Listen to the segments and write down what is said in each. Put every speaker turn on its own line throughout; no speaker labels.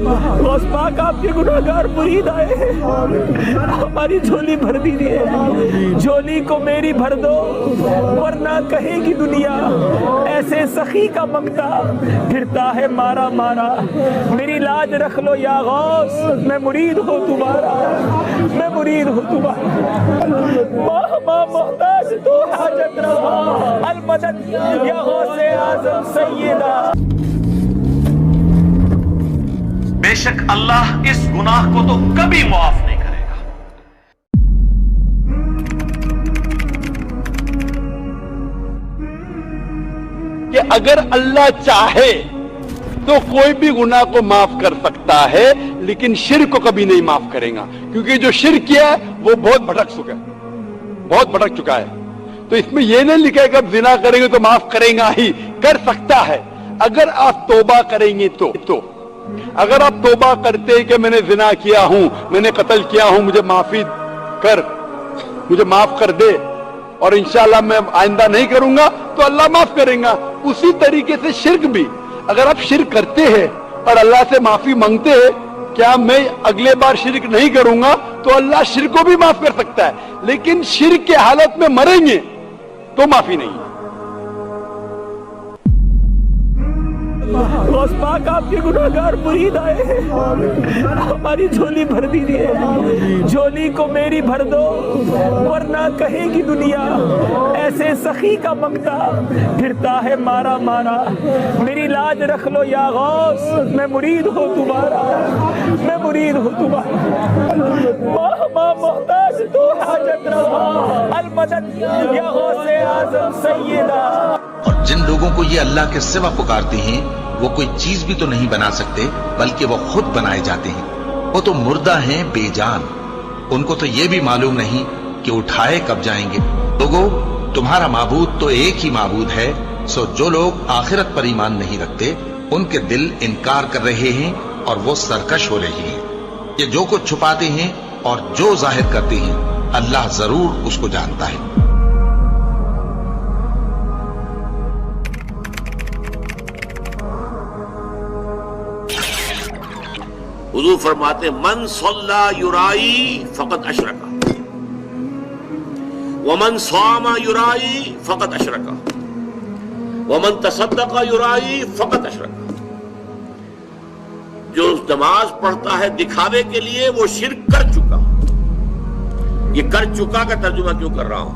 गौस पाक आपके गुनाहगार मुरीद आए हैं, हमारी झोली भर दीजिए, झोली को मेरी भर दो, वरना कहेगी दुनिया ऐसे सखी का मंगता फिरता है मारा मारा। मेरी लाज रख लो या गौस, मैं मुरीद हो तुम्हारा, मैं मुरीद हो तुम्हारा। माँ मोहताज तो हाजत रवा, अल मदद या गौसे आज़म सैयदा।
बेशक अल्लाह इस गुनाह को तो कभी माफ नहीं करेगा।
कि अगर अल्लाह चाहे तो कोई भी गुनाह को माफ कर सकता है, लेकिन शिर्क को कभी नहीं माफ करेगा, क्योंकि जो शिर्क किया है वो बहुत भटक चुका है। तो इसमें यह नहीं लिखा है कि अब जिना करेंगे तो माफ करेगा ही, कर सकता है अगर आप तौबा करेंगे तो। अगर आप तौबा करते हैं कि मैंने जिना किया हूं, मैंने कत्ल किया हूं, मुझे माफ कर दे और इंशाअल्लाह मैं आइंदा नहीं करूंगा, तो अल्लाह माफ करेगा। उसी तरीके से शिर्क भी, अगर आप शिर्क करते हैं और अल्लाह से माफी मांगते हैं, क्या मैं अगले बार शिर्क नहीं करूंगा, तो अल्लाह शिर्क को भी माफ कर सकता है। लेकिन शिर्क के हालत में मरेंगे तो माफी नहीं है।
गौस पाक आपके गुनाहगार मुरीद आए हैं, हमारी झोली भर दीजिए, झोली को मेरी भर दो, वरना कहेगी दुनिया ऐसे सखी का मंगता फिरता है मारा मारा। मेरी लाज रख लो या गौस, मैं मुरीद हो तुम्हारा, मैं मुरीद हो तुम्हारा। माँ मोहताज तो हाजत रवा, अल मदद या गौसे आज़म सैयदा।
और जिन लोगों को ये अल्लाह के सिवा पुकारते हैं, वो कोई चीज भी तो नहीं बना सकते, बल्कि वो खुद बनाए जाते हैं। वो तो मुर्दा हैं, बेजान। उनको तो ये भी मालूम नहीं कि उठाए कब जाएंगे। लोगों, तुम्हारा माबूद तो एक ही माबूद है। सो जो लोग आखिरत पर ईमान नहीं रखते, उनके दिल इनकार कर रहे हैं और वो सरकश हो रहे हैं। ये जो कुछ छुपाते हैं और जो जाहिर करते हैं, अल्लाह जरूर उसको जानता है।
हुजूर फरमाते मन सल्ला युराई फकत अशरका वमन सामा युराई फकत अशरका वमन तसद्दका युराई फकत अशरका। जो नमाज पढ़ता है दिखावे के लिए, वो शिर्क कर चुका। ये कर चुका का तर्जुमा क्यों कर रहा हूं?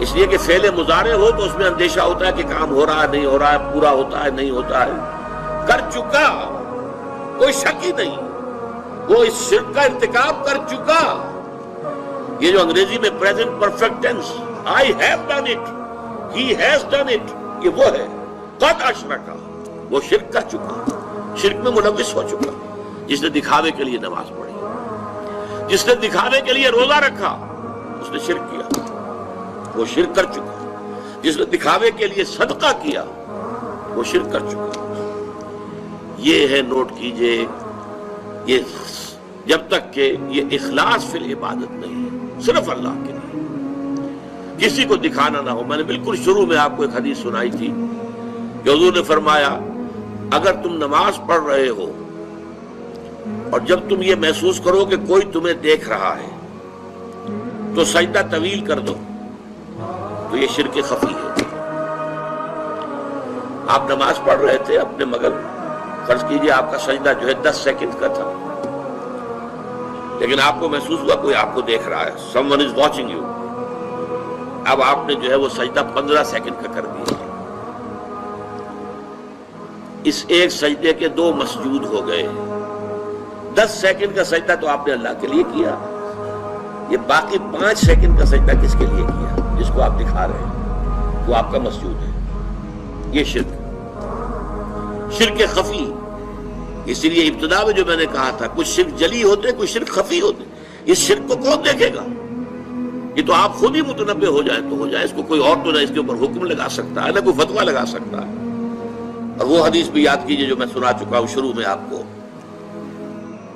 इसलिए कि फेले मुजारे हो तो उसमें अंदेशा होता है कि काम हो रहा है, नहीं हो रहा है, पूरा होता है, नहीं होता है। कर चुका, कोई शक ही नहीं, वो इस शिर्क का इर्तिकाब कर चुका। ये जो अंग्रेजी में present perfect tense, I have done it, he has done it, ये वो है। कद अशरका, वो शिर्क कर चुका, शिर्क में मुलव्विस हो चुका। जिसने दिखावे के लिए नमाज पढ़ी, जिसने दिखावे के लिए रोजा रखा, उसने शिर्क किया, वो शिर्क कर चुका। जिसने दिखावे के लिए सदका किया, वो शिर्क कर चुका। ये है, नोट कीजिए, ये जब तक के ये इखलास फिल इबादत नहीं है, सिर्फ अल्लाह के लिए, किसी को दिखाना ना हो। मैंने बिल्कुल शुरू में आपको एक हदीस सुनाई थी कि हुजूर ने फरमाया, अगर तुम नमाज पढ़ रहे हो और जब तुम ये महसूस करो कि कोई तुम्हें देख रहा है, तो सजदा तवील कर दो, तो ये शिर्क खफी है। आप नमाज पढ़ रहे थे अपने मगर, फर्ज कीजिए आपका सजदा जो है 10 सेकंड का था, लेकिन आपको महसूस हुआ कोई आपको देख रहा है, समवन इज वॉचिंग यू। अब आपने जो है वो सजदा 15 सेकंड का कर दिया। इस एक सजदे के 2 मसजूद हो गए। 10 सेकंड का सजदा तो आपने अल्लाह के लिए किया, ये बाकी 5 सेकंड का सजदा किसके लिए किया? जिसको आप दिखा रहे हैं, वो आपका मसजूद है। ये शिर्क खफी। इसीलिए इब्तिदा में जो मैंने कहा था, कुछ शिर्क जली होते, कुछ शिर्क खफी होते। इस शिर्क को कौन देखेगा? ये तो आप खुद ही मुतनब्बे हो जाए तो हो जाए, इसको कोई और तो ना इसके ऊपर हुक्म लगा सकता है, ना कोई फतवा लगा सकता है। और वो हदीस भी याद कीजिए जो मैं सुना चुका हूं शुरू में आपको,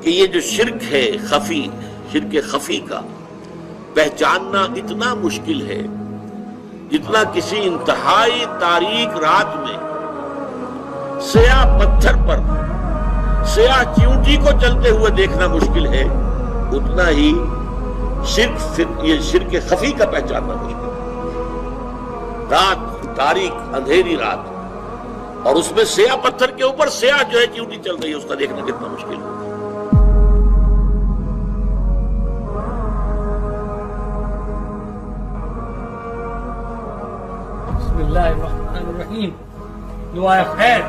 कि ये जो शिर्क है खफी, शिर्क खफी का पहचानना इतना मुश्किल है जितना किसी इंतहाई तारीक रात में स्या पत्थर पर सियाह चींटी को चलते हुए देखना मुश्किल है, उतना ही ये शिर्क खफी का पहचानना मुश्किल है। रात तारीख अंधेरी रात और उसमें सियाह पत्थर के ऊपर सियाह जो है चींटी चल रही है, उसका देखना कितना मुश्किल है।
बिस्मिल्लाहिर्रहमानिर्रहीम। दुआ खैर।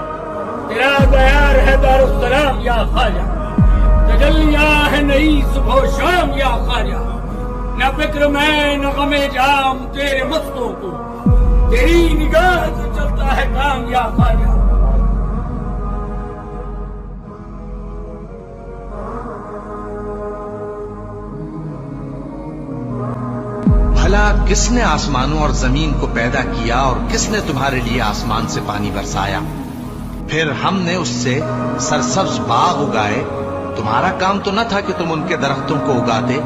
तेरा दयार है दारुस्सलाम या ख्वाजा, तजल्लियां है नई सुबह शाम या ख्वाजा। न फिक्र मैं न गमे जाम तेरे मस्तों को, तेरी निगाह से चलता है काम या ख्वाजा।
भला किसने आसमानों और जमीन को पैदा किया और किसने तुम्हारे लिए आसमान से पानी बरसाया, फिर हमने उससे सरसब्ज बाग उगाए। तुम्हारा काम तो न था कि तुम उनके दरख्तों को उगाते।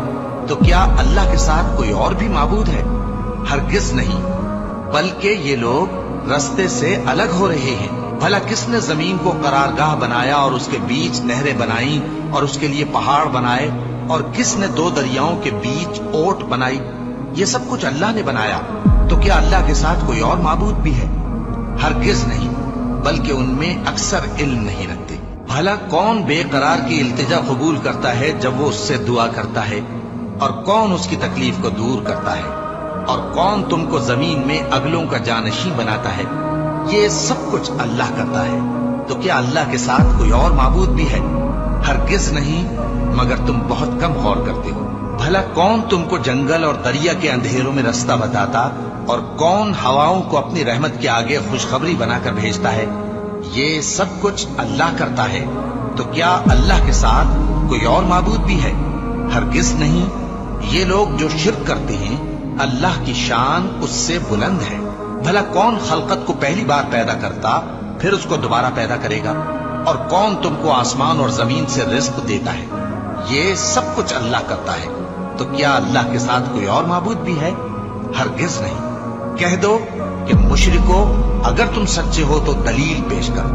तो क्या अल्लाह के साथ कोई और भी माबूद है? हरगिज नहीं, बल्कि ये लोग रास्ते से अलग हो रहे हैं। भला किसने जमीन को करारगाह बनाया और उसके बीच नहरें बनाई और उसके लिए पहाड़ बनाए, और किसने दो दरियाओं के बीच ओट बनाई? ये सब कुछ अल्लाह ने बनाया। तो क्या अल्लाह के साथ कोई और माबूद भी है? हरगिज नहीं, बल्कि उनमें अक्सर इल्म नहीं रखते। भला कौन बेकरार की इल्तिजा कबूल करता है जब वो उससे दुआ करता है, और कौन उसकी तकलीफ को दूर करता है, और कौन तुमको जमीन में अगलों का जानशीं बनाता है? ये सब कुछ अल्लाह करता है। तो क्या अल्लाह के साथ कोई और माबूद भी है? हरगिज नहीं, मगर तुम बहुत कम गौर करते हो। भला कौन तुमको जंगल और दरिया के अंधेरों में रास्ता बताता, और कौन हवाओं को अपनी रहमत के आगे खुशखबरी बनाकर भेजता है? ये सब कुछ अल्लाह करता है। तो क्या अल्लाह के साथ कोई और माबूद भी है? हरगिज नहीं। ये लोग जो शिर्क करते हैं, अल्लाह की शान उससे बुलंद है। भला कौन खलकत को पहली बार पैदा करता, फिर उसको दोबारा पैदा करेगा? और कौन तुमको आसमान और जमीन से रिज्क देता है? ये सब कुछ अल्लाह करता है। तो क्या अल्लाह के साथ कोई और माबूद भी है? हरगिज नहीं। कह दो कि मुशरिको, अगर तुम सच्चे हो तो दलील पेश करो।